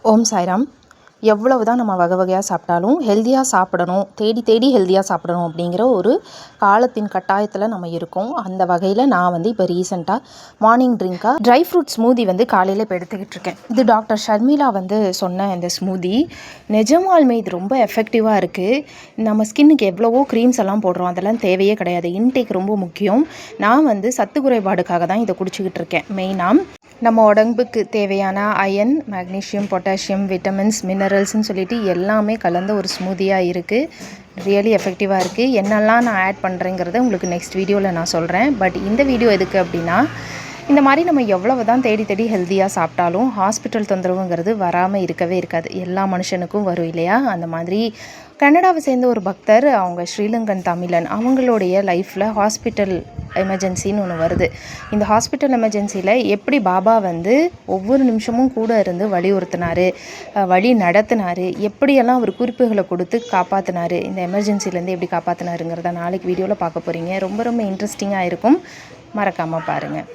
ஓம் சாய்ராம். எவ்வளவு தான் நம்ம வகை வகையாக சாப்பிட்டாலும் ஹெல்த்தியாக சாப்பிடணும், தேடி தேடி ஹெல்த்தியாக சாப்பிடணும் அப்படிங்கிற ஒரு காலத்தின் கட்டாயத்தில் நம்ம இருக்கோம். அந்த வகையில் நான் இப்போ ரீசெண்டாக மார்னிங் ட்ரிங்காக ட்ரை ஃப்ரூட் ஸ்மூதி காலையில் இப்போ எடுத்துக்கிட்டு இருக்கேன். இது டாக்டர் ஷர்மிளா சொன்ன இந்த ஸ்மூதி நிஜமாலுமே இது ரொம்ப எஃபெக்டிவாக இருக்குது. நம்ம ஸ்கின்னுக்கு எவ்வளவோ க்ரீம்ஸ் எல்லாம் போடுறோம், அதெல்லாம் தேவையே கிடையாது. இன்டேக் ரொம்ப முக்கியம். நான் சத்து குறைபாடுக்காக தான் இதை குடிச்சிக்கிட்டு இருக்கேன். மெயினாக நம்ம உடம்புக்கு தேவையான அயன், மேக்னீஷியம், பொட்டாசியம், விட்டமின்ஸ், மினரல்ஸ்ன்னு சொல்லிட்டு எல்லாமே கலந்த ஒரு ஸ்மூதியாக இருக்குது. ரியலி எஃபெக்டிவாக இருக்குது. என்னெல்லாம் நான் ஆட் பண்ணுறேங்கிறத உங்களுக்கு நெக்ஸ்ட் வீடியோவில் நான் சொல்கிறேன். பட் இந்த வீடியோ எதுக்கு அப்படின்னா, இந்த மாதிரி நம்ம எவ்வளவு தான் தேடி தேடி ஹெல்த்தியாக சாப்பிட்டாலும் ஹாஸ்பிட்டல் தொந்தரவுங்கிறது வராமல் இருக்கவே இருக்காது. எல்லா மனுஷனுக்கும் வரும் இல்லையா? அந்த மாதிரி கனடாவை சேர்ந்த ஒரு பக்தர், அவங்க ஸ்ரீலங்கன் தமிழன், அவங்களுடைய லைஃப்பில் ஹாஸ்பிட்டல் எமர்ஜென்சின்னு ஒன்று வருது. இந்த ஹாஸ்பிட்டல் எமர்ஜென்சியில் எப்படி பாபா ஒவ்வொரு நிமிஷமும் கூட இருந்து வலியுறுத்தினார், வழி நடத்தினார், எப்படியெல்லாம் அவர் குறிப்புகளை கொடுத்து காப்பாற்றினார், இந்த எமர்ஜென்சிலேருந்து எப்படி காப்பாற்றினாருங்கிறத நாளைக்கு வீடியோவில் பார்க்க போகிறீங்க. ரொம்ப ரொம்ப இன்ட்ரெஸ்டிங்காக இருக்கும். மறக்காமல் பாருங்கள்.